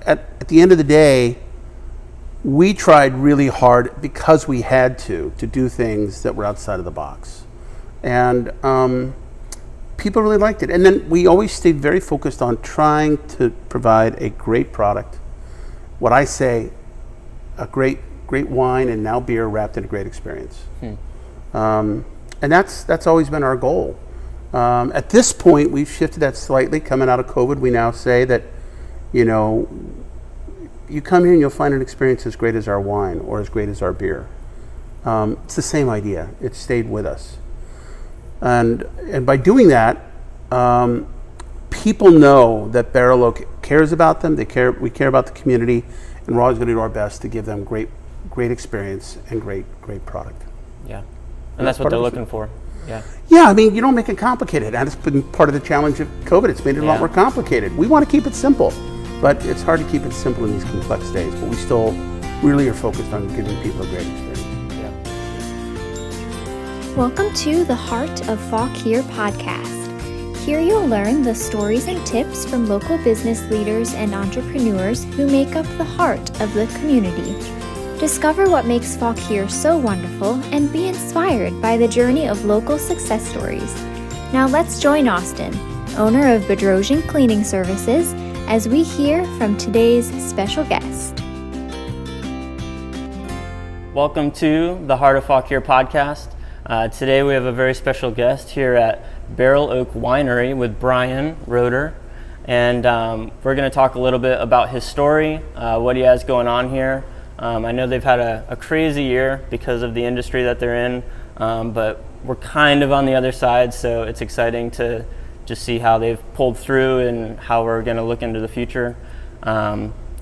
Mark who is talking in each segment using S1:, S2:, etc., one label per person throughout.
S1: at the end of the day, we tried really hard because we had to do things that were outside of the box. And people really liked it. And then we always stayed very focused on trying to provide a great product. What I say, a great wine and now beer wrapped in a great experience. And that's always been our goal. At this point, we've shifted that slightly. Coming out of COVID, we now say that, you know, you come here and you'll find an experience as great as our wine or as great as our beer. It's the same idea. It stayed with us. And by doing that, people know that Barrel Oak cares about them. We care about the community, and we're always going to do our best to give them great experience and great product.
S2: Yeah, and that's what they're looking for.
S1: Yeah, I mean, you don't make it complicated, and it's been part of the challenge of COVID. It's made it a lot more complicated. We want to keep it simple, but it's hard to keep it simple in these complex days. But we still really are focused on giving people a great experience.
S3: Welcome to the Heart of Fauquier podcast. Here you'll learn the stories and tips from local business leaders and entrepreneurs who make up the heart of the community. Discover what makes Fauquier so wonderful and be inspired by the journey of local success stories. Now let's join Austin, owner of Bedrosian Cleaning Services, as we hear from today's special guest.
S2: Welcome to the Heart of Fauquier podcast. Today we have a very special guest here at Barrel Oak Winery with Brian Roeder, and we're going to talk a little bit about his story, what he has going on here. I know they've had a crazy year because of the industry that they're in, but we're kind of on the other side, so it's exciting to just see how they've pulled through and how we're going to look into the future.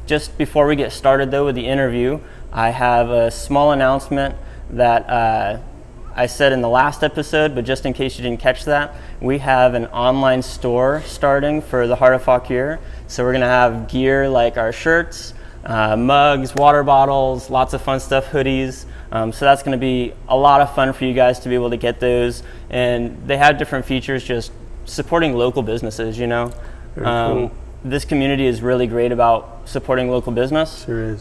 S2: Just before we get started though with the interview, I have a small announcement that I said in the last episode, but just in case you didn't catch that, we have an online store starting for the Heart of Fauquier. So we're going to have gear like our shirts, mugs, water bottles, lots of fun stuff, hoodies. So that's going to be a lot of fun for you guys to be able to get those. And they have different features, just supporting local businesses, you know.
S1: Very cool.
S2: This community is really great about supporting local business.
S1: Sure is.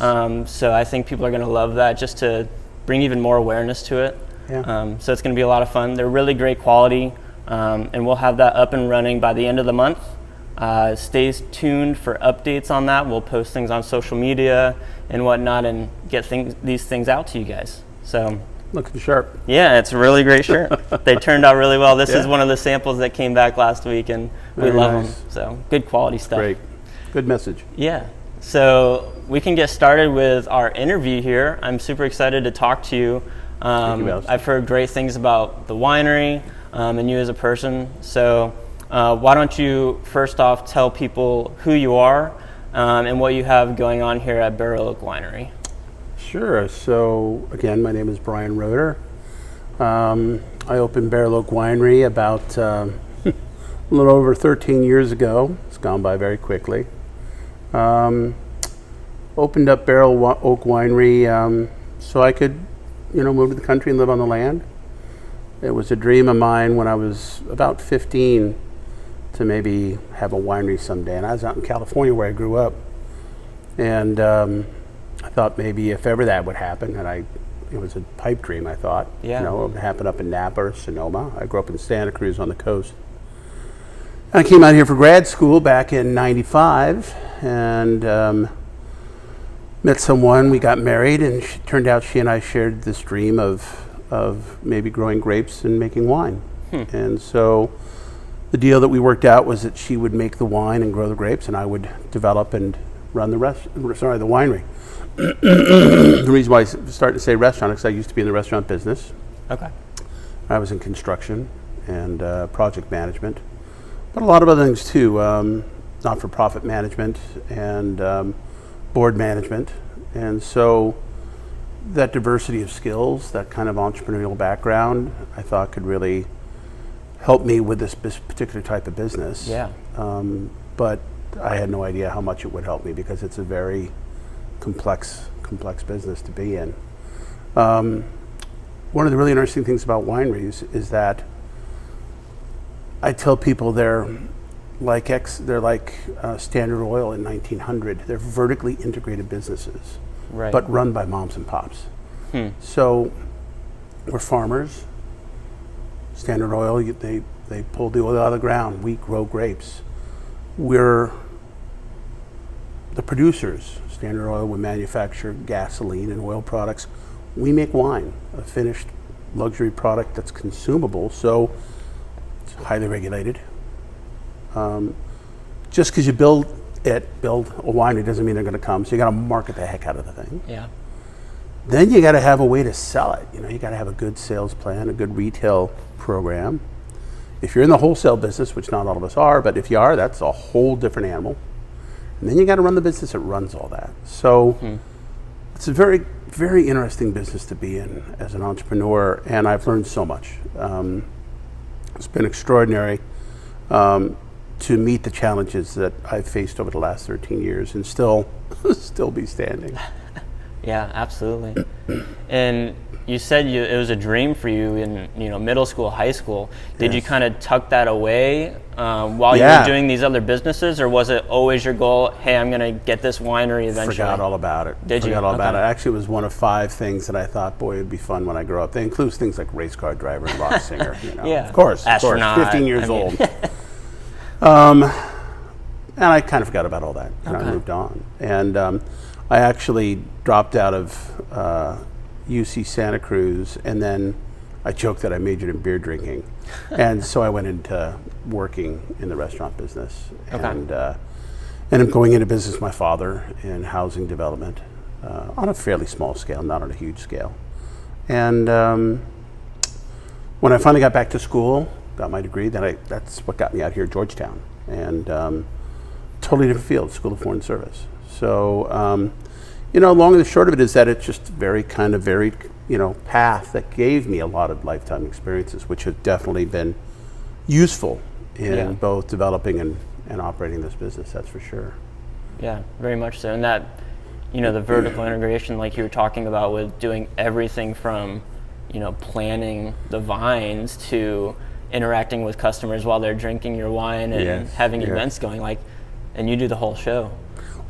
S2: So I think people are going to love that, just to bring even more awareness to it.
S1: Yeah.
S2: So it's going to be a lot of fun. They're really great quality, and we'll have that up and running by the end of the month. Stay tuned for updates on that. We'll post things on social media and whatnot and get these things out to you guys. So
S1: looking sharp.
S2: Yeah, it's a really great shirt. They turned out really well. This is one of the samples that came back last week, and we love them. So good quality stuff.
S1: Great. Good message.
S2: Yeah. So we can get started with our interview here. I'm super excited to talk to you. I've heard great things about the winery and you as a person. So why don't you first off tell people who you are and what you have going on here at Barrel Oak Winery?
S1: Sure. So again, my name is Brian Roeder. I opened Barrel Oak Winery about a little over 13 years ago. It's gone by very quickly. Opened up Barrel Oak Winery so I could move to the country and live on the land. It was a dream of mine when I was about 15 to maybe have a winery someday. And I was out in California where I grew up. And I thought maybe if ever that would happen, and it was a pipe dream, I thought.
S2: Yeah.
S1: It would happen up in Napa or Sonoma. I grew up in Santa Cruz on the coast. And I came out here for grad school back in '95 and met someone, we got married, and turned out she and I shared this dream of maybe growing grapes and making wine. And so the deal that we worked out was that she would make the wine and grow the grapes, and I would develop and run the winery. The reason why I started to say restaurant is because I used to be in the restaurant business.
S2: Okay.
S1: I was in construction and project management, but a lot of other things too, not-for-profit management and board management. And so that diversity of skills, that kind of entrepreneurial background, I thought could really help me with this particular type of business.
S2: Yeah.
S1: But I had no idea how much it would help me because it's a very complex business to be in. One of the really interesting things about wineries is that I tell people they're they're like Standard Oil in 1900. They're vertically integrated businesses,
S2: Right.
S1: but run by moms and pops. So we're farmers. Standard Oil, they pull the oil out of the ground. We grow grapes. We're the producers. Standard Oil, we manufacture gasoline and oil products. We make wine, a finished luxury product that's consumable, so it's highly regulated. Just because you build a winery doesn't mean they're going to come, so you got to market the heck out of the thing.
S2: Yeah.
S1: Then you got to have a way to sell it. You got to have a good sales plan, a good retail program. If you're in the wholesale business, which not all of us are, but if you are, that's a whole different animal. And then you got to run the business that runs all that. So it's a very, very interesting business to be in as an entrepreneur, and I've learned so much. It's been extraordinary to meet the challenges that I've faced over the last 13 years and still be standing.
S2: Yeah, absolutely. And you said it was a dream for you in middle school, high school. Did you kind of tuck that away while you were doing these other businesses, or was it always your goal? Hey, I'm going to get this winery eventually.
S1: Forgot all about it. Forgot all about it. Actually, it was one of 5 things that I thought, boy, it'd be fun when I grow up. They include things like race car driver and rock singer.
S2: Yeah,
S1: of course,
S2: astronaut.
S1: 15 years old. And I kind of forgot about all that. And I moved on. And I actually dropped out of UC Santa Cruz, and then I joked that I majored in beer drinking. And so I went into working in the restaurant business. And I'm going into business with my father in housing development on a fairly small scale, not on a huge scale. And when I finally got back to school, got my degree, that's what got me out here at Georgetown. And totally different field, School of Foreign Service. So, long and the short of it is that it's just very kind of varied, path that gave me a lot of lifetime experiences, which have definitely been useful in both developing and operating this business, that's for sure.
S2: Yeah, very much so. And that, the vertical integration, like you were talking about, with doing everything from, planning the vines to interacting with customers while they're drinking your wine and having events going, and you do the whole show.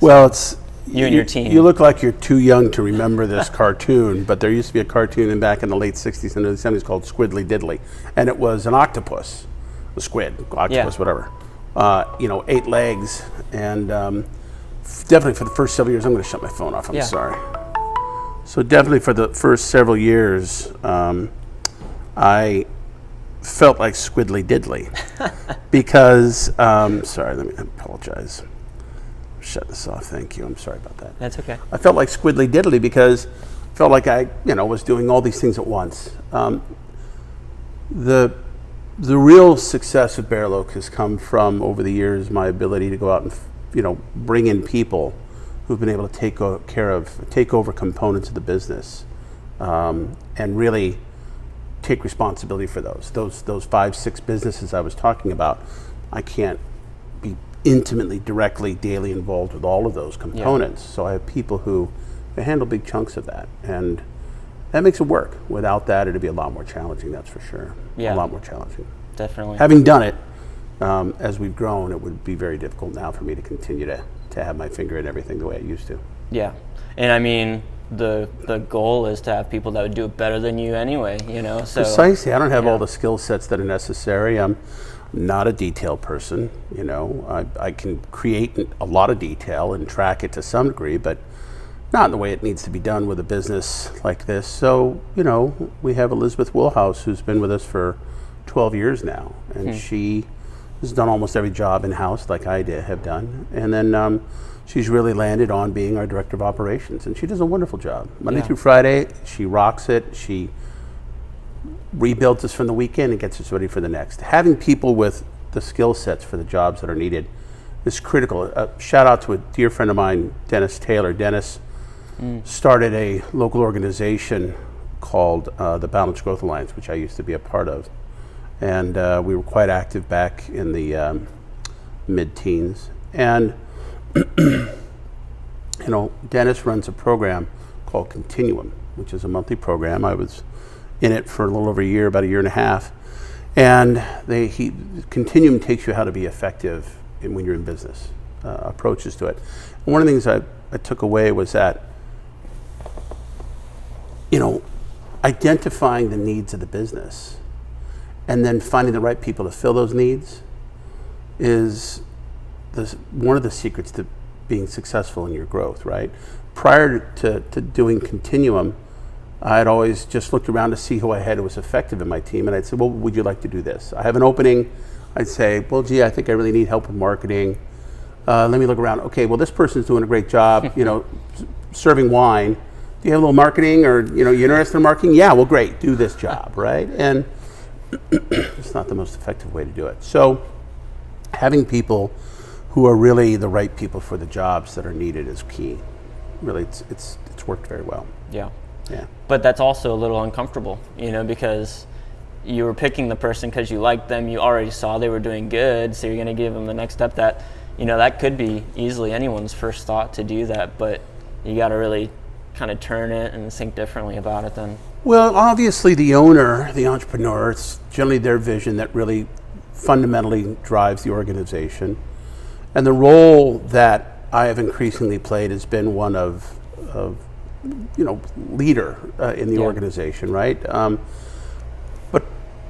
S1: Well, it's
S2: you and your team.
S1: You look like you're too young to remember this cartoon, but there used to be a cartoon back in the late 60s and early 70s called Squiddly Diddly, and it was an octopus, a squid, octopus, whatever, 8 legs, and definitely for the first several years, I'm going to shut my phone off, I'm sorry. So definitely for the first several years, I felt like Squiddly Diddly because, sorry, let me apologize. Shut this off, thank you, I'm sorry about that.
S2: That's okay.
S1: I felt like Squiddly Diddly because I felt like I, was doing all these things at once. The real success of Barrel Oak has come from, over the years, my ability to go out and, bring in people who've been able to take over components of the business, and really take responsibility for those 5, 6 businesses I was talking about. I can't be intimately, directly, daily involved with all of those components. So I have people who handle big chunks of that, and that makes it work. Without that, it'd be a lot more challenging, that's for sure. A lot more challenging.
S2: Definitely.
S1: Having done it, as we've grown, it would be very difficult now for me to continue to have my finger in everything the way I used to. Yeah.
S2: And I mean, the goal is to have people that would do it better than you anyway, So
S1: precisely. I don't have all the skill sets that are necessary. I'm not a detail person, I can create a lot of detail and track it to some degree, but not in the way it needs to be done with a business like this. So, we have Elizabeth Wilhouse, who's been with us for 12 years now, and she has done almost every job in-house like I have done. And then she's really landed on being our director of operations, and she does a wonderful job. Monday through Friday, she rocks it. She rebuilds us from the weekend and gets us ready for the next. Having people with the skill sets for the jobs that are needed is critical. Shout out to a dear friend of mine, Dennis Taylor. Dennis started a local organization called the Balanced Growth Alliance, which I used to be a part of. And we were quite active back in the mid-teens. And, Dennis runs a program called Continuum, which is a monthly program. I was in it for a little over a year, about a year and a half. And Continuum takes you how to be effective when you're in business, approaches to it. And one of the things I took away was that, identifying the needs of the business and then finding the right people to fill those needs is one of the secrets to being successful in your growth, right? Prior to doing Continuum, I'd always just looked around to see who I had who was effective in my team, and I'd say, well, would you like to do this? I have an opening. I'd say, well, gee, I think I really need help with marketing. Let me look around. Okay, well, this person's doing a great job, serving wine. Do you have a little marketing, or you interested in marketing? Yeah, well, great, do this job, right? And it's not the most effective way to do it. So having people who are really the right people for the jobs that are needed is key. Really, it's worked very well.
S2: Yeah.
S1: Yeah.
S2: But that's also a little uncomfortable, because you were picking the person because you liked them. You already saw they were doing good, so you're going to give them the next step. That, that could be easily anyone's first thought to do that, but you got to really kind of turn it and think differently about it then.
S1: Well, obviously the owner, the entrepreneur, it's generally their vision that really fundamentally drives the organization. And the role that I have increasingly played has been one of leader in the organization, right? But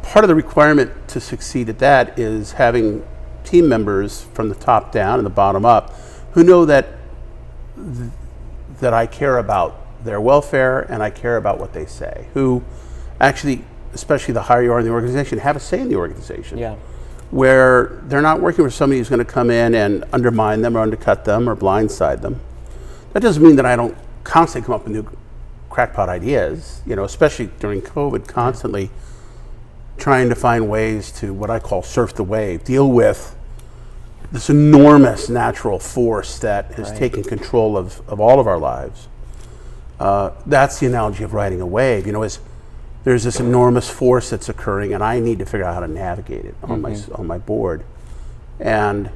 S1: part of the requirement to succeed at that is having team members from the top down and the bottom up who know that I care about their welfare and I care about what they say, who actually, especially the higher you are in the organization, have a say in the organization.
S2: Yeah.
S1: Where they're not working with somebody who's going to come in and undermine them or undercut them or blindside them. That doesn't mean that I don't constantly come up with new crackpot ideas, especially during COVID, constantly trying to find ways to what I call surf the wave, deal with this enormous natural force that has taken control of all of our lives. That's the analogy of riding a wave, is there's this enormous force that's occurring and I need to figure out how to navigate it on my board. And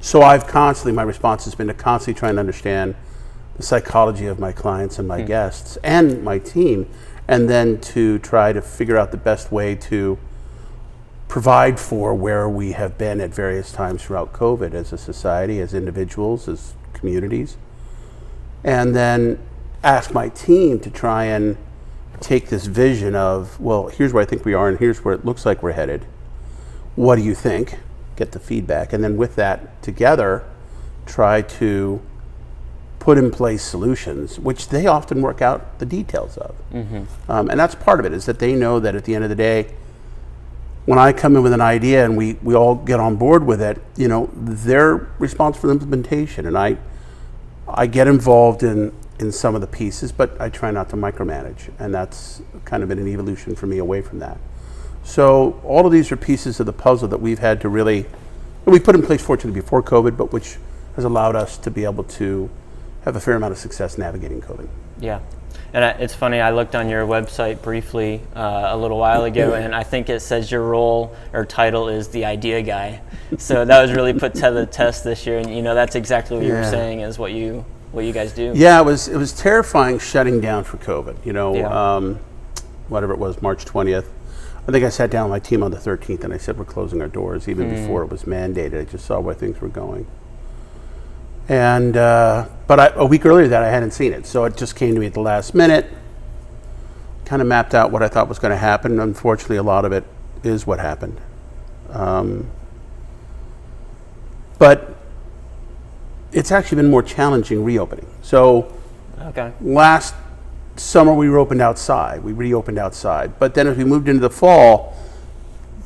S1: so my response has been to constantly try and understand the psychology of my clients and my guests and my team, and then to try to figure out the best way to provide for where we have been at various times throughout COVID as a society, as individuals, as communities. And then ask my team to try and take this vision of, well, here's where I think we are and here's where it looks like we're headed. What do you think? Get the feedback. And then with that together, try to put in place solutions, which they often work out the details of. And that's part of it, is that they know that at the end of the day, when I come in with an idea and we all get on board with it, they're responsible for the implementation. And I get involved in some of the pieces, but I try not to micromanage. And that's kind of been an evolution for me away from that. So all of these are pieces of the puzzle that we've had to really, we put in place fortunately before COVID, but which has allowed us to be able to have a fair amount of success navigating COVID.
S2: Yeah. And it's funny, I looked on your website briefly a little while ago, and I think it says your role or title is the idea guy. So that was really put to the test this year, and that's exactly what you were saying is what you guys do.
S1: Yeah, it was terrifying shutting down for COVID. Whatever it was, March 20th. I think I sat down with my team on the 13th and I said we're closing our doors even before it was mandated. I just saw where things were going. And but a week earlier that I hadn't seen it, so it just came to me at the last minute. Kind of mapped out what I thought was going to happen. Unfortunately, a lot of it is what happened. But it's actually been more challenging reopening. So last summer we reopened outside. But then as we moved into the fall,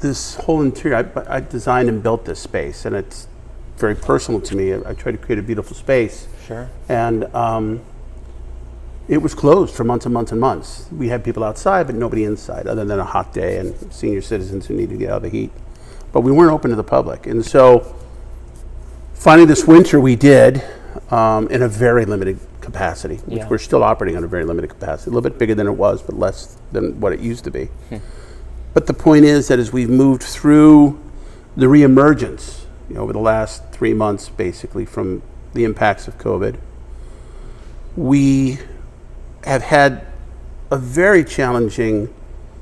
S1: this whole interior, I designed and built this space, and it's very personal to me. I tried to create a beautiful space.
S2: Sure.
S1: And it was closed for months and months and months. We had people outside, but nobody inside, other than a hot day and senior citizens who needed to get out of the heat. But we weren't open to the public. And so finally this winter we did in a very limited capacity, which we're still operating on a very limited capacity, a little bit bigger than it was, but less than what it used to be. But the point is that as we've moved through the reemergence, over the last 3 months, basically, from the impacts of COVID, we have had a very challenging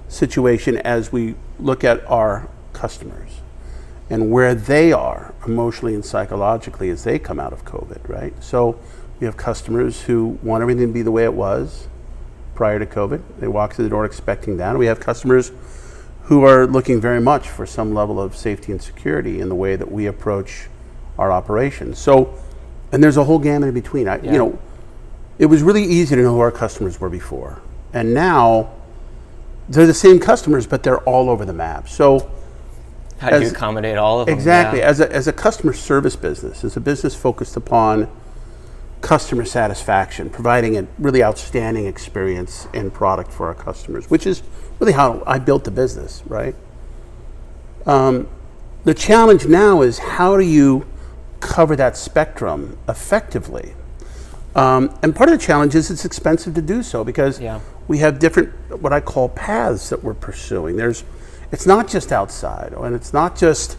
S1: situation as we look at our customers. and where they are emotionally and psychologically as they come out of COVID, right? So we have customers who want everything to be the way it was prior to COVID. They walk through the door expecting that. We have customers who are looking very much for some level of safety and security in the way that we approach our operations. So, and there's a whole gamut in between. You know, it was really easy to know who our customers were before. And now they're the same customers, but they're all over the map. So
S2: how do you accommodate all of them?
S1: Exactly. Yeah. As a customer service business, as a business focused upon customer satisfaction, providing a really outstanding experience and product for our customers, which is really how I built the business, right? The challenge now is how do you cover that spectrum effectively? And part of the challenge is it's expensive to do so because we have different, what I call paths that we're pursuing. It's not just outside, and it's not just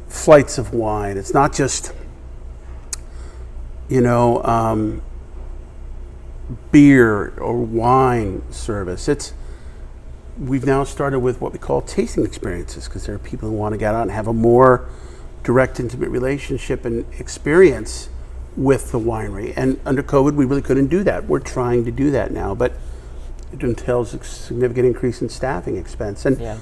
S1: flights of wine. It's not just, beer or wine service. We've now started with what we call tasting experiences because there are people who want to get out and have a more direct, intimate relationship and experience with the winery. And under COVID, we really couldn't do that. We're trying to do that now, but it entails a significant increase in staffing expense. And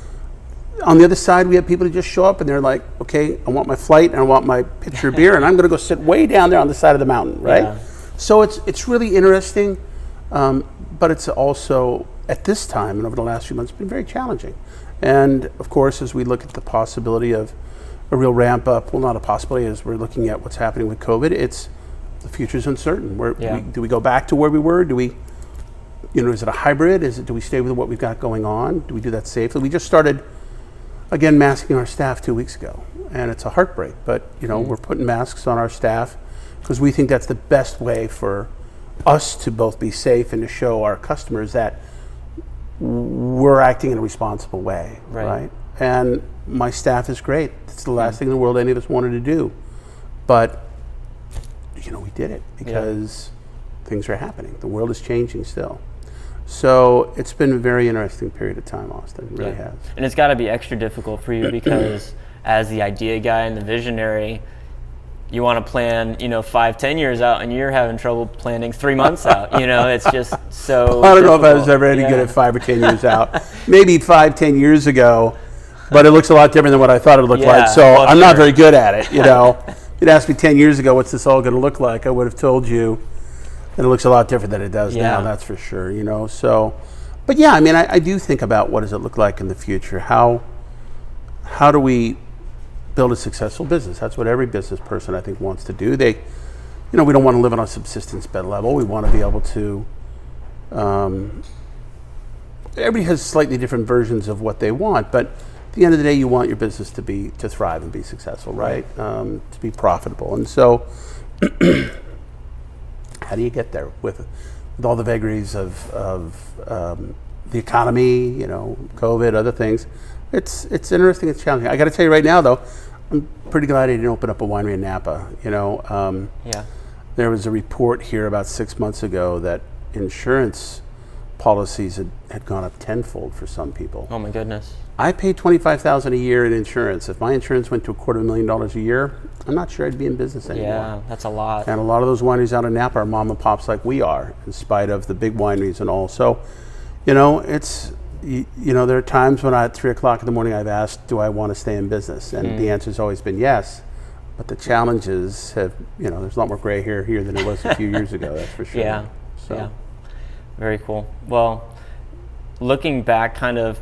S1: on the other side, we have people who just show up and they're like, okay, I want my flight and I want my pitcher of beer and I'm going to go sit way down there on the side of the mountain, right? Yeah. So it's really interesting, but it's also, at this time and over the last few months, been very challenging. And of course, as we look at the possibility of a real ramp up, well, not a possibility, as we're looking at what's happening with COVID, the future's uncertain. Do we go back to where we were? Do we, is it a hybrid? Do we stay with what we've got going on? Do we do that safely? We just started, again, masking our staff 2 weeks ago, and it's a heartbreak, but we're putting masks on our staff because we think that's the best way for us to both be safe and to show our customers that we're acting in a responsible way, right? And my staff is great. It's the last thing in the world any of us wanted to do, but we did it because things are happening. The world is changing still. So it's been a very interesting period of time, Austin. It really has.
S2: And it's got to be extra difficult for you because as the idea guy and the visionary, you want to plan, 5-10 years out, and you're having trouble planning 3 months out. It's just so
S1: I don't
S2: difficult.
S1: know if I was ever any good at 5 or 10 years out. Maybe 5-10 years ago, but it looks a lot different than what I thought it looked like. So I'm not very good at it. You'd asked me 10 years ago, what's this all going to look like? I would have told you, and it looks a lot different than it does now. That's for sure. So, but yeah, I do think about what does it look like in the future? How do we build a successful business? That's what every business person I think wants to do. We don't want to live on a subsistence bed level. We want to be able to. Everybody has slightly different versions of what they want, but at the end of the day, you want your business to thrive and be successful, right? To be profitable, and so how do you get there with all the vagaries of the economy, COVID, other things? It's interesting. It's challenging. I got to tell you right now, though, I'm pretty glad I didn't open up a winery in Napa. There was a report here about 6 months ago that insurance policies had gone up tenfold for some people.
S2: Oh my goodness.
S1: I pay $25,000 a year in insurance. If my insurance went to $250,000 a year, I'm not sure I'd be in business anymore.
S2: Yeah, that's a lot.
S1: And a lot of those wineries out in Napa are mom and pops like we are, in spite of the big wineries and all. So, it's. There are times when at 3:00 in the morning I've asked, do I want to stay in business? And the answer's always been yes. But the challenges have, there's a lot more gray hair here than there was a few years ago, that's for sure.
S2: Yeah. Very cool. Well, looking back kind of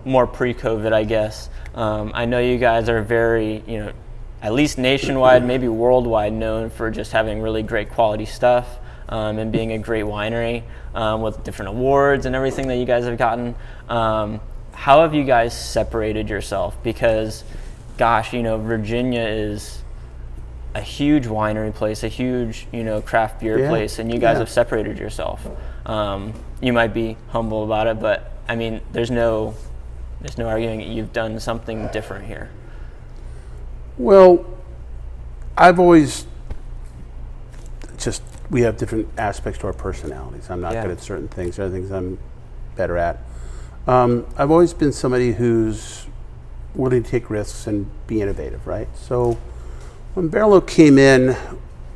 S2: more pre-COVID, I guess, I know you guys are very, at least nationwide, maybe worldwide, known for just having really great quality stuff. And being a great winery with different awards and everything that you guys have gotten. How have you guys separated yourself? Because, gosh, Virginia is a huge winery place, a huge, craft beer place, and you guys have separated yourself. You might be humble about it, but there's no arguing you've done something different here.
S1: Well, I've always we have different aspects to our personalities. I'm not good at certain things. Other things I'm better at. I've always been somebody who's willing to take risks and be innovative, right? So when Barrel Oak came in,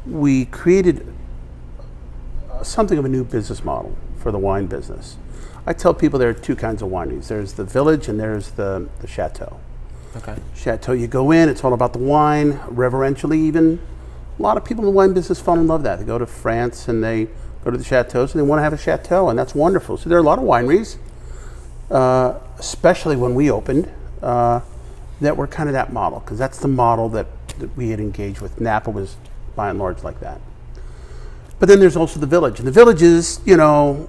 S1: we created something of a new business model for the wine business. I tell people there are two kinds of wineries. There's the village and there's the chateau.
S2: Okay.
S1: Chateau, you go in, it's all about the wine, reverentially even. A lot of people in the wine business fall in love with that. They go to France and they go to the chateaus and they want to have a chateau, and that's wonderful. So there are a lot of wineries, especially when we opened, that were kind of that model, because that's the model that we had engaged with. Napa was by and large like that. But then there's also the village, and the village is, you know,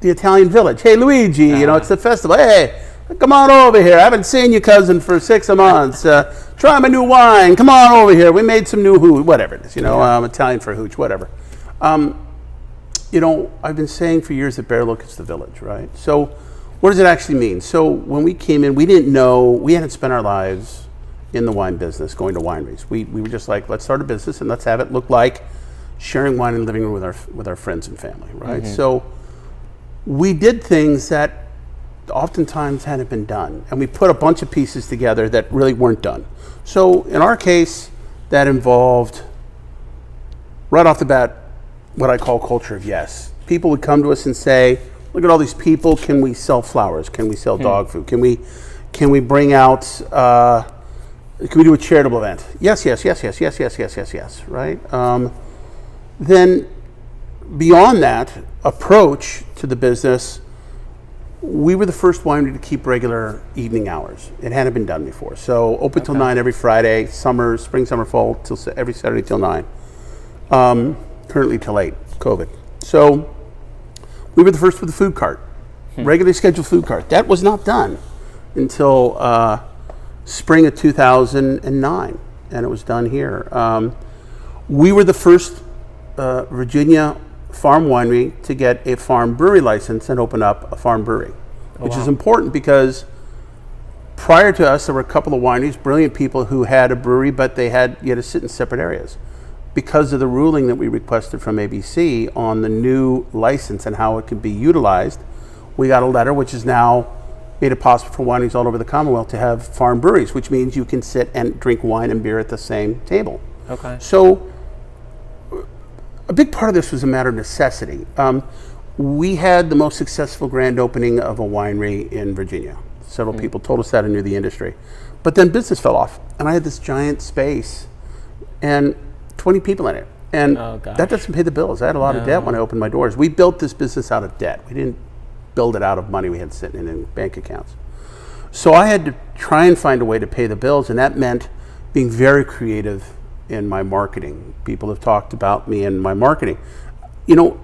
S1: the Italian village. Hey, Luigi, you know, it's the festival. Hey, come on over here. I haven't seen you, cousin, for 6 months. Try my new wine. Come on over here. We made some new hooch, whatever it is, you know, Italian for hooch, whatever. You know, I've been saying for years that Barrel Oak is the village, right? So what does it actually mean? So when we came in, we didn't know, we hadn't spent our lives in the wine business, going to wineries. We were just like, let's start a business and let's have it look like sharing wine in the living room with our friends and family, right? So we did things that oftentimes hadn't been done, and we put a bunch of pieces together that really weren't done. So in our case, that involved, right off the bat, what I call culture of yes. People would come to us and say, look at all these people, can we sell flowers? Can we sell dog food? Can we bring out, can we do a charitable event? Yes, right? Then beyond that approach to the business, we were the first winery to keep regular evening hours. It hadn't been done before. So open till 9 every Friday, summer, spring, summer, fall, till every Saturday till 9. Currently till 8, COVID. So we were the first with the food cart, regularly scheduled food cart. That was not done until spring of 2009, and it was done here. We were the first Virginia farm winery to get a farm brewery license and open up a farm brewery, which is important because prior to us, there were a couple of wineries, brilliant people who had a brewery, but you had to sit in separate areas. Because of the ruling that we requested from ABC on the new license and how it could be utilized, we got a letter which has now made it possible for wineries all over the Commonwealth to have farm breweries, which means you can sit and drink wine and beer at the same table.
S2: Okay.
S1: So a big part of this was a matter of necessity. We had the most successful grand opening of a winery in Virginia. Several people told us that and knew the industry. But then business fell off, and I had this giant space and 20 people in it. And that doesn't pay the bills. I had a lot of debt when I opened my doors. We built this business out of debt. We didn't build it out of money we had sitting in bank accounts. So I had to try and find a way to pay the bills, and that meant being very creative in my marketing. People have talked about me and my marketing. You know,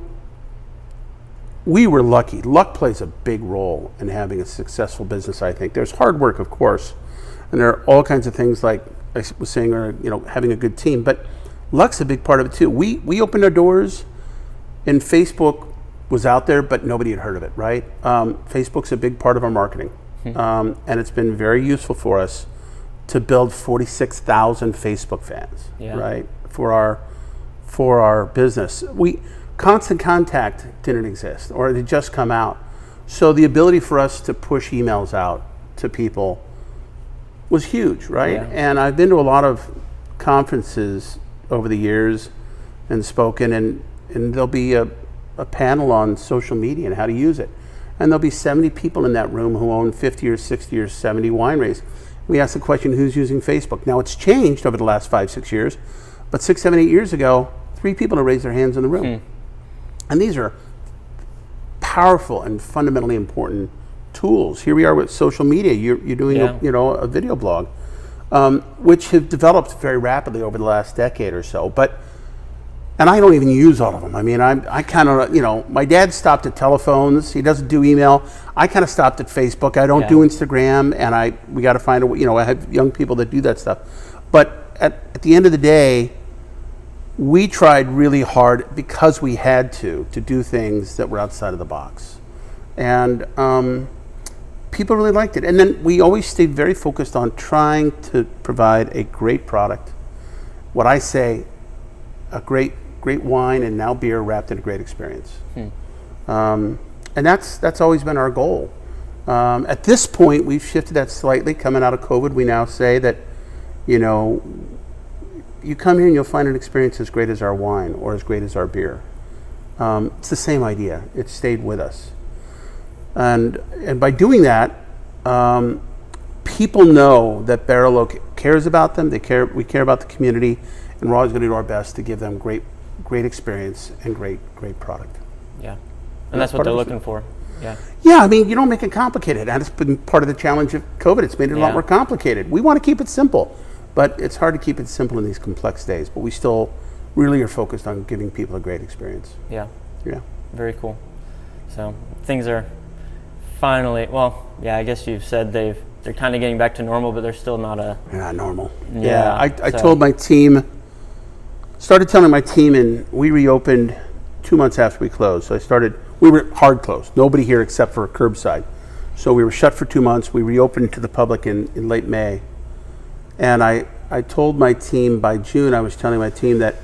S1: we were lucky. Luck plays a big role in having a successful business, I think. There's hard work, of course, and there are all kinds of things like I was saying, or having a good team, but luck's a big part of it too. We opened our doors, and Facebook was out there, but nobody had heard of it, right? Facebook's a big part of our marketing, and it's been very useful for us to build 46,000 Facebook fans, right? For our business. Constant Contact didn't exist, or it had just come out. So the ability for us to push emails out to people was huge, right? Yeah. And I've been to a lot of conferences over the years and spoken, and there'll be a panel on social media and how to use it. And there'll be 70 people in that room who own 50 or 60 or 70 wineries. We ask the question, who's using Facebook? Now, it's changed over the last 5-6 years, but 6, 7, 8 years ago, 3 people raised their hands in the room. And these are powerful and fundamentally important tools. Here we are with social media. You're doing a video blog, which have developed very rapidly over the last decade or so. And I don't even use all of them. I mean, I kind of, my dad stopped at telephones. He doesn't do email. I kind of stopped at Facebook. I don't do Instagram, and we got to find I have young people that do that stuff. But at the end of the day, we tried really hard because we had to do things that were outside of the box. And people really liked it. And then we always stayed very focused on trying to provide a great product. What I say, a great wine and now beer wrapped in a great experience. And that's always been our goal. At this point, we've shifted that slightly. Coming out of COVID, we now say that, you know, you come here and you'll find an experience as great as our wine or as great as our beer. It's the same idea. It stayed with us. And by doing that, people know that Barrel Oak cares about them. We care about the community, and we're always going to do our best to give them great experience and great product.
S2: Yeah, and that's what they're looking for. Yeah.
S1: Yeah, I mean, you don't make it complicated. And it's been part of the challenge of COVID. It's made it a lot more complicated. We want to keep it simple, but it's hard to keep it simple in these complex days. But we still really are focused on giving people a great experience.
S2: Yeah.
S1: Yeah.
S2: Very cool. So things are finally, I guess you've said they're kind of getting back to normal, but they're still not
S1: They're not normal.
S2: Yeah.
S1: I told my team, started telling my team, and we reopened 2 months after we closed. So we were hard closed. Nobody here except for curbside. So we were shut for 2 months. We reopened to the public in late May. And I told my team by June, I was telling my team that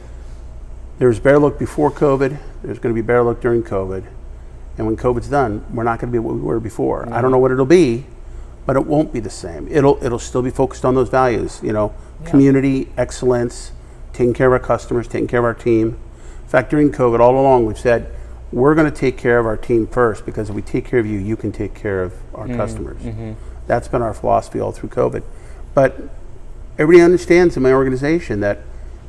S1: there's Barrel Oak before COVID, there's going to be Barrel Oak during COVID. And when COVID's done, we're not going to be what we were before. I don't know what it'll be, but it won't be the same. It'll still be focused on those values, community, excellence, taking care of our customers, taking care of our team. In fact, during COVID, all along, we've said, we're going to take care of our team first, because if we take care of you, you can take care of our customers. That's been our philosophy all through COVID. But everybody understands in my organization that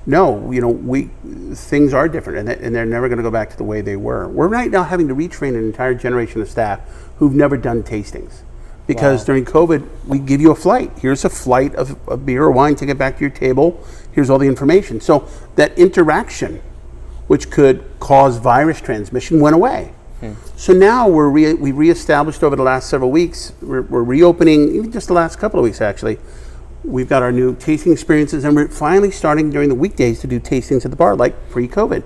S1: things are different, and they're never going to go back to the way they were. We're right now having to retrain an entire generation of staff who've never done tastings, because during COVID, we give you a flight. Here's a flight of beer or wine to get back to your table. Here's all the information. So that interaction, which could cause virus transmission, went away. So now we reestablished over the last several weeks. We're reopening, even just the last couple of weeks actually. We've got our new tasting experiences, and we're finally starting during the weekdays to do tastings at the bar like pre-COVID.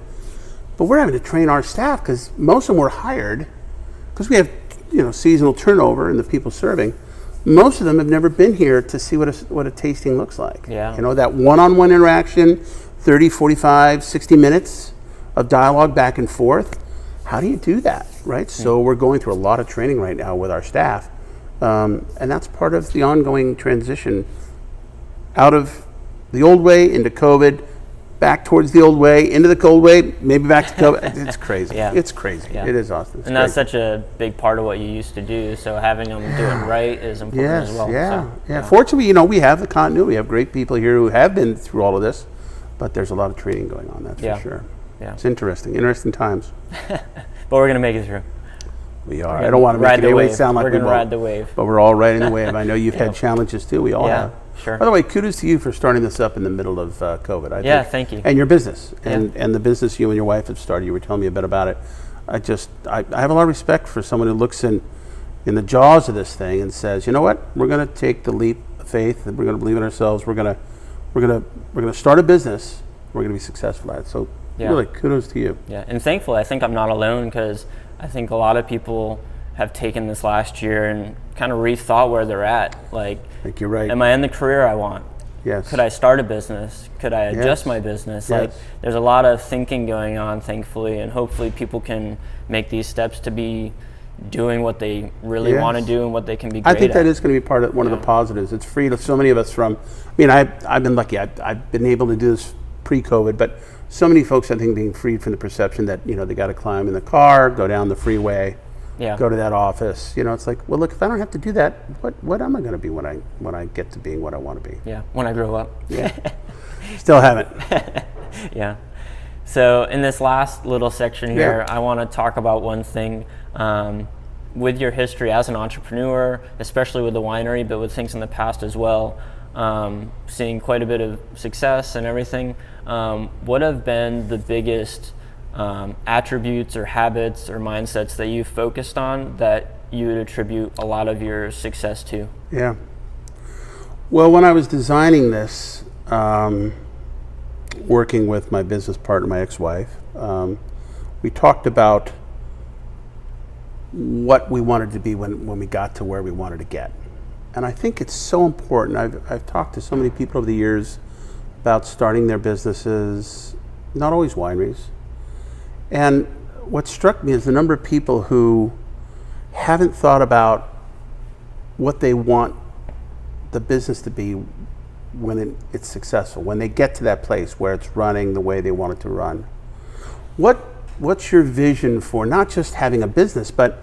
S1: But we're having to train our staff, because most of them were hired, because we have seasonal turnover in the people serving. Most of them have never been here to see what a tasting looks like.
S2: Yeah.
S1: That one-on-one interaction, 30, 45, 60 minutes of dialogue back and forth. How do you do that, right? So we're going through a lot of training right now with our staff, and that's part of the ongoing transition out of the old way into COVID, back towards the old way, into the cold way, maybe back to COVID. It's crazy. It's crazy. It is awesome.
S2: And that's such a big part of what you used to do, so having them do it right is important as well.
S1: Yeah. Fortunately, we have the continuity. We have great people here who have been through all of this, but there's a lot of training going on, that's for sure. Yeah. It's interesting times.
S2: But we're going to make it through.
S1: We are. I don't want to make it sound like
S2: we're going to ride the wave.
S1: But we're all riding the wave. I know you've had challenges too. We all have.
S2: Sure.
S1: By the way, kudos to you for starting this up in the middle of COVID. I think.
S2: Thank you.
S1: And your business, and the business you and your wife have started. You were telling me a bit about it. I have a lot of respect for someone who looks in the jaws of this thing and says, you know what, we're going to take the leap of faith, and we're going to believe in ourselves. We're going to start a business. We're going to be successful at it. So really, kudos to you.
S2: Yeah, and thankfully, I think I'm not alone, because I think a lot of people have taken this last year and kind of rethought where they're at. I
S1: think you're right.
S2: Am I in the career I want?
S1: Yes.
S2: Could I start a business? Could I adjust my business?
S1: Yes.
S2: There's a lot of thinking going on, thankfully, and hopefully people can make these steps to be doing what they really want to do and what they can be great at.
S1: I think that is going to be part of one of the positives. It's freed so many of us from, I've been lucky. I've been able to do this pre-COVID, but so many folks, I think, being freed from the perception that, they got to climb in the car, go down the freeway, go to that office. It's like, well, look, if I don't have to do that, what am I going to be when I get to being what I want to be?
S2: Yeah, when I grow up.
S1: Yeah. Still haven't.
S2: Yeah. So in this last little section here, I want to talk about one thing. With your history as an entrepreneur, especially with the winery, but with things in the past as well, seeing quite a bit of success and everything, what have been the biggest attributes or habits or mindsets that you've focused on that you would attribute a lot of your success to?
S1: Yeah. Well, when I was designing this, working with my business partner, my ex-wife, we talked about what we wanted to be when we got to where we wanted to get. And I think it's so important. I've talked to so many people over the years about starting their businesses, not always wineries. And what struck me is the number of people who haven't thought about what they want the business to be when it's successful, when they get to that place where it's running the way they want it to run. What's your vision for not just having a business, but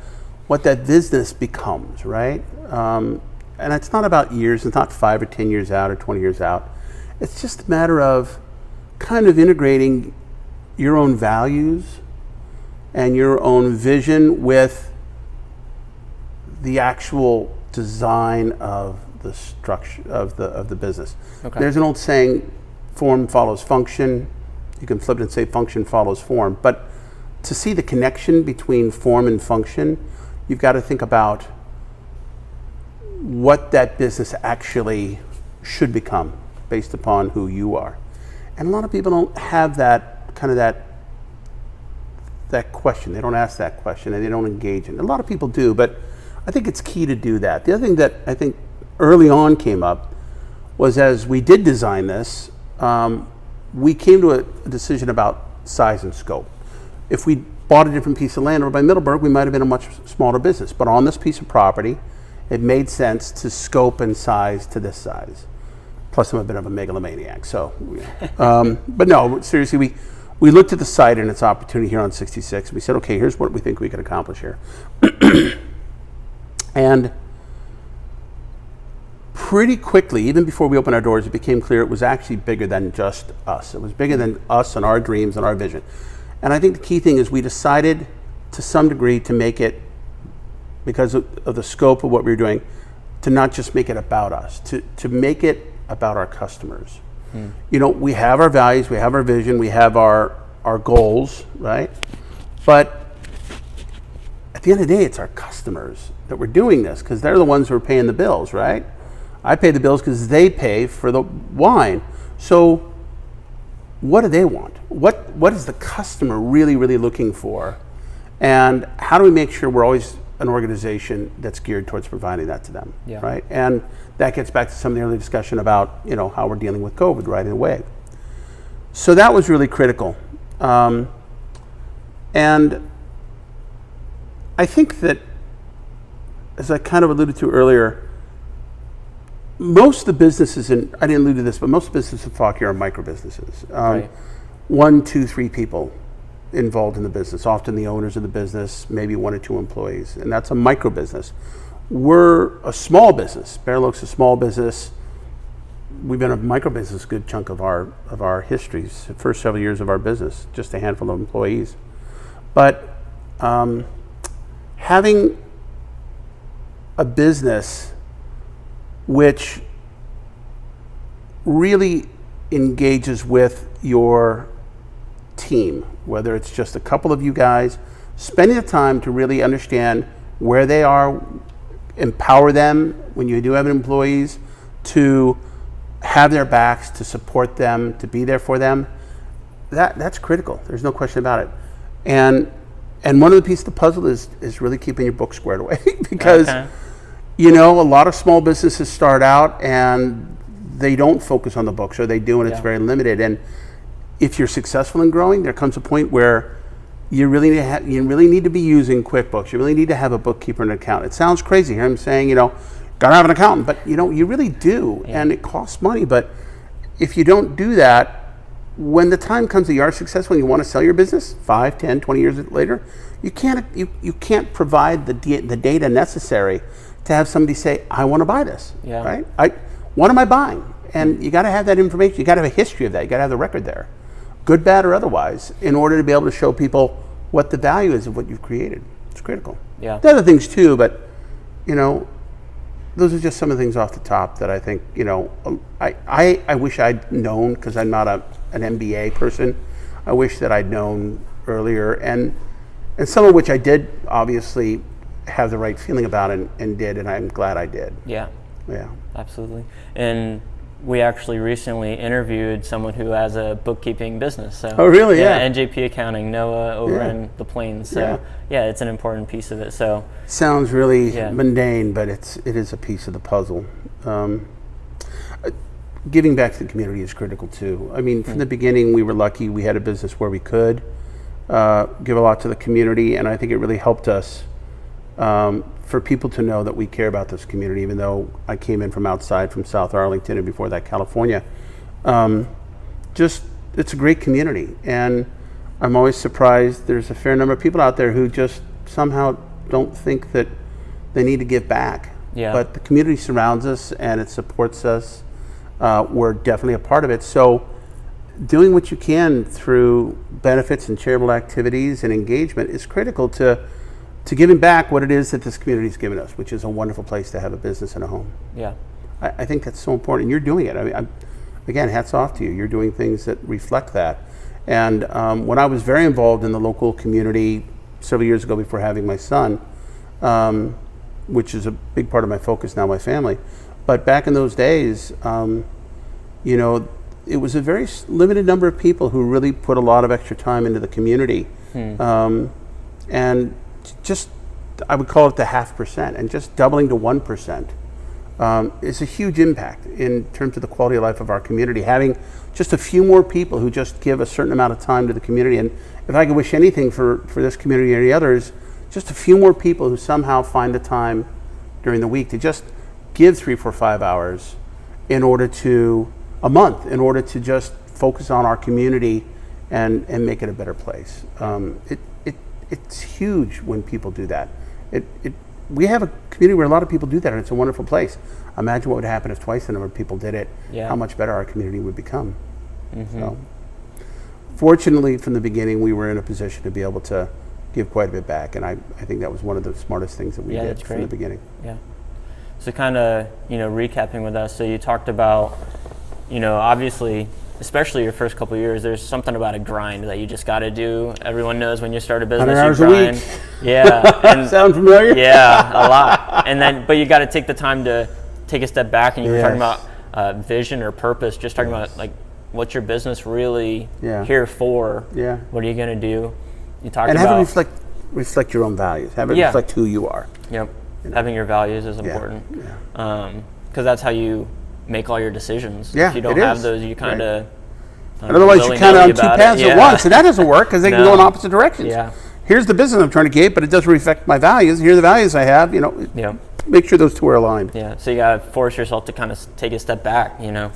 S1: what that business becomes, right? And it's not about years, it's not 5 or 10 years out or 20 years out. It's just a matter of kind of integrating your own values and your own vision with the actual design of the structure of the business.
S2: Okay.
S1: There's an old saying, form follows function. You can flip it and say function follows form. But to see the connection between form and function, you've got to think about what that business actually should become based upon who you are. And a lot of people don't have that kind of that question. They don't ask that question and they don't engage in it. A lot of people do, but I think it's key to do that. The other thing that I think early on came up was, as we did design this, we came to a decision about size and scope. If we bought a different piece of land over by Middleburg, we might have been a much smaller business. But on this piece of property, it made sense to scope and size to this size. Plus, I'm a bit of a megalomaniac. So, but no, seriously, we looked at the site and its opportunity here on 66. We said, okay, here's what we think we could accomplish here. And pretty quickly, even before we opened our doors, it became clear it was actually bigger than just us. It was bigger than us and our dreams and our vision. And I think the key thing is we decided to some degree to make it, because of the scope of what we were doing, to not just make it about us, to make it about our customers. You know, we have our values, we have our vision, we have our goals, right? But at the end of the day, it's our customers that we're doing this, because they're the ones who are paying the bills, right? I pay the bills because they pay for the wine. So what do they want? What is the customer really, really looking for? And how do we make sure we're always an organization that's geared towards providing that to them, right? And that gets back to some of the early discussion about, you know, how we're dealing with COVID right away. So that was really critical. And I think that, as I kind of alluded to earlier, most of the businesses, and I didn't allude to this, but most businesses in Fauquier are micro businesses.
S2: Right.
S1: 1, 2, 3 people involved in the business, often the owners of the business, maybe 1 or 2 employees, and that's a micro business. We're a small business. Barrel Oak's a small business. We've been a micro business a good chunk of our histories, the first several years of our business, just a handful of employees. But having a business which really engages with your team, whether it's just a couple of you guys, spending the time to really understand where they are, empower them when you do have employees, to have their backs, to support them, to be there for them, that's critical. There's no question about it. And one of the pieces of the puzzle is really keeping your book squared away because you know, a lot of small businesses start out and they don't focus on the books, or they do and it's very limited. And if you're successful in growing, there comes a point where you really need to be using QuickBooks. You really need to have a bookkeeper and an accountant. It sounds crazy here. I'm saying, you know, gotta have an accountant, but you know, you really do, and it costs money. But if you don't do that, when the time comes that you are successful and you want to sell your business 5, 10, 20 years later, you can't provide the data necessary to have somebody say, I want to buy this, right? What am I buying? And you got to have that information. You got to have a history of that. You got to have the record there, good, bad, or otherwise, in order to be able to show people what the value is of what you've created. It's critical. Yeah. There are other things too, but you know, those are just some of the things off the top that I think, you know, I wish I'd known, because I'm not an MBA person. I wish that I'd known earlier, and some of which I did obviously have the right feeling about and did, and I'm glad I did. Yeah,
S2: absolutely. And we actually recently interviewed someone who has a bookkeeping business. So,
S1: oh, really? Yeah.
S2: NJP Accounting, Noah over in the Plains. So it's an important piece of it. So
S1: sounds really mundane, but it is a piece of the puzzle. Giving back to the community is critical too. I mean, from the beginning, we were lucky. We had a business where we could give a lot to the community, and I think it really helped us for people to know that we care about this community, even though I came in from outside, from South Arlington, and before that California. It's a great community, and I'm always surprised there's a fair number of people out there who just somehow don't think that they need to give back.
S2: Yeah.
S1: But the community surrounds us and it supports us. We're definitely a part of it. So doing what you can through benefits and charitable activities and engagement is critical to giving back what it is that this community has given us, which is a wonderful place to have a business and a home.
S2: Yeah.
S1: I think that's so important, and you're doing it. I mean, again, hats off to you. You're doing things that reflect that. And when I was very involved in the local community several years ago before having my son, which is a big part of my focus now, my family. But back in those days, it was a very limited number of people who really put a lot of extra time into the community. And just, I would call it the 0.5%, and just doubling to 1% is a huge impact in terms of the quality of life of our community. Having just a few more people who just give a certain amount of time to the community. And if I could wish anything for this community or any others, just a few more people who somehow find the time during the week to just give 3, 4, 5 hours a month in order to just focus on our community and make it a better place. It's huge when people do that. We have a community where a lot of people do that, and it's a wonderful place. Imagine what would happen if twice the number of people did it, how much better our community would become. So, fortunately, from the beginning, we were in a position to be able to give quite a bit back, and I think that was one of the smartest things that we did from the beginning.
S2: Yeah. So kind of, recapping with us, so you talked about, obviously, especially your first couple of years, there's something about a grind that you just got to do. Everyone knows when you start a business,
S1: 100 hours
S2: you grind.
S1: a week.
S2: Yeah. And
S1: sound familiar?
S2: Yeah, a lot. But you got to take the time to take a step back, and you were talking about vision or purpose, just talking about like what's your business really here for? Yeah. What are you going to do? You talked about
S1: have it reflect your own values. Have it reflect who you are.
S2: Yep. Having your values is important. Because that's how you make all your decisions.
S1: Yeah,
S2: if you don't have those, you kind of
S1: otherwise you're kind of on two paths at once, and that doesn't work because they can go in opposite directions.
S2: Yeah.
S1: Here's the business I'm trying to create, but it doesn't reflect my values. Here are the values I have. Make sure those two are aligned.
S2: Yeah. So you got to force yourself to kind of take a step back. And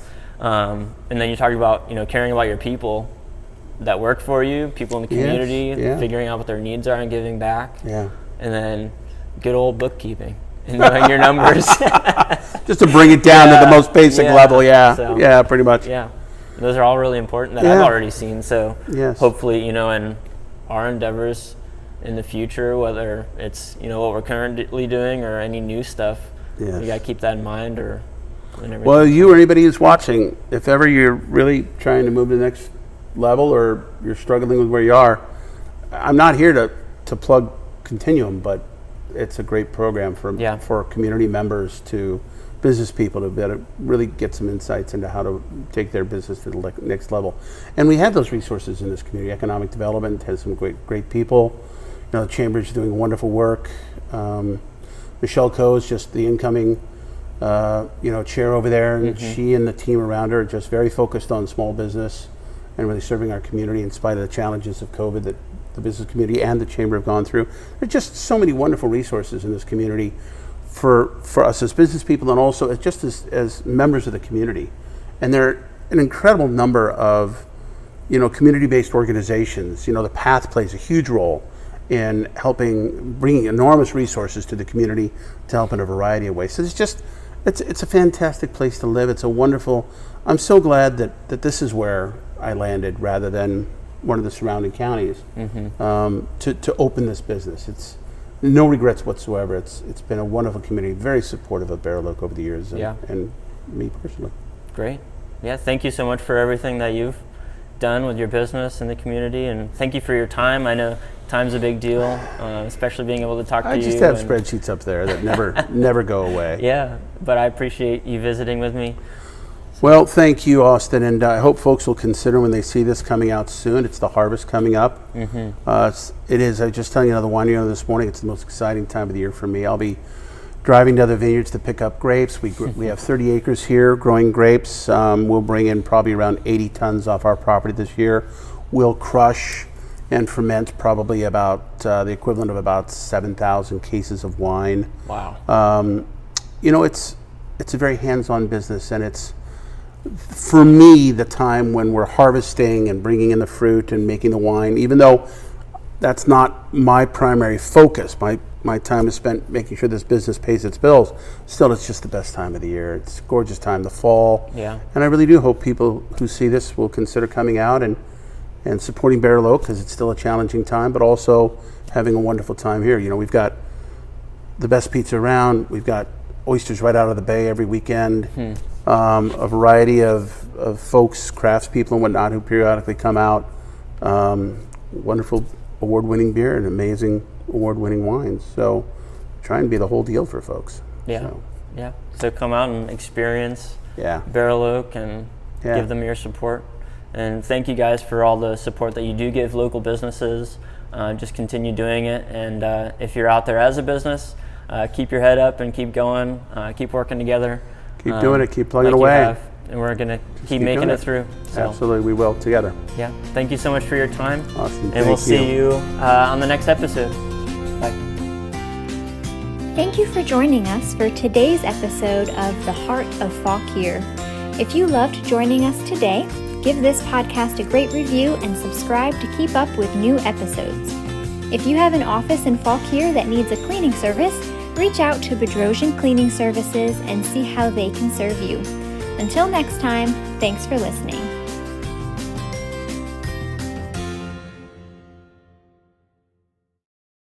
S2: then you talk about caring about your people that work for you, people in the community, figuring out what their needs are and giving back. Yeah. And then good old bookkeeping and knowing your numbers.
S1: Just to bring it down to the most basic level, So, pretty much.
S2: Yeah. And those are all really important that I've already seen. So hopefully, in our endeavors in the future, whether it's, what we're currently doing or any new stuff, we got to keep that in mind
S1: Well, you or anybody who's watching, if ever you're really trying to move to the next level or you're struggling with where you are, I'm not here to plug Continuum, but it's a great program for community members to business people to be able to really get some insights into how to take their business to the next level. And we have those resources in this community. Economic development has some great people. The Chamber's doing wonderful work. Michelle Coe is just the incoming chair over there, and she and the team around her are just very focused on small business and really serving our community in spite of the challenges of COVID that the business community and the Chamber have gone through. There are just so many wonderful resources in this community for us as business people and also as members of the community. And there are an incredible number of community-based organizations. The Path plays a huge role in bringing enormous resources to the community to help in a variety of ways. So it's a fantastic place to live. It's a wonderful, I'm so glad that this is where I landed rather than one of the surrounding counties to open this business. It's no regrets whatsoever. It's been a wonderful community, very supportive of Barrel Oak over the years and me personally.
S2: Great. Yeah, thank you so much for everything that you've done with your business and the community, and thank you for your time. I know time's a big deal, especially being able to talk to you.
S1: I just have spreadsheets up there that never go away.
S2: Yeah, but I appreciate you visiting with me.
S1: Well, thank you, Austin, and I hope folks will consider when they see this coming out soon. It's the harvest coming up. It is. I was just telling you, the winery owner this morning, it's the most exciting time of the year for me. I'll be driving to other vineyards to pick up grapes. We have 30 acres here growing grapes. We'll bring in probably around 80 tons off our property this year. We'll crush and ferment probably about the equivalent of about 7,000 cases of wine.
S2: Wow.
S1: It's a very hands-on business, and it's, for me, the time when we're harvesting and bringing in the fruit and making the wine, even though that's not my primary focus. My time is spent making sure this business pays its bills. Still, it's just the best time of the year. It's a gorgeous time, the fall.
S2: Yeah.
S1: And I really do hope people who see this will consider coming out and supporting Barrel Oak, because it's still a challenging time, but also having a wonderful time here. We've got the best pizza around. We've got oysters right out of the bay every weekend. A variety of folks, craftspeople and whatnot, who periodically come out. Wonderful award-winning beer and amazing award-winning wines. So trying to be the whole deal for folks.
S2: Yeah. So come out and experience
S1: Yeah.
S2: Barrel Oak and
S1: Yeah.
S2: give them your support. And thank you guys for all the support that you do give local businesses. Just continue doing it. And if you're out there as a business, keep your head up and keep going. Keep working together.
S1: Keep doing it. Keep plugging
S2: like you
S1: away.
S2: have. And we're going to keep making
S1: doing
S2: it through. So,
S1: Absolutely, we will together.
S2: yeah. Thank you so much for your time.
S1: Awesome.
S2: And we'll see you on the next episode. Bye.
S3: Thank you for joining us for today's episode of The Heart of Fauquier. If you loved joining us today, give this podcast a great review and subscribe to keep up with new episodes. If you have an office in Fauquier that needs a cleaning service, reach out to Bedrosian Cleaning Services and see how they can serve you. Until next time, thanks for listening.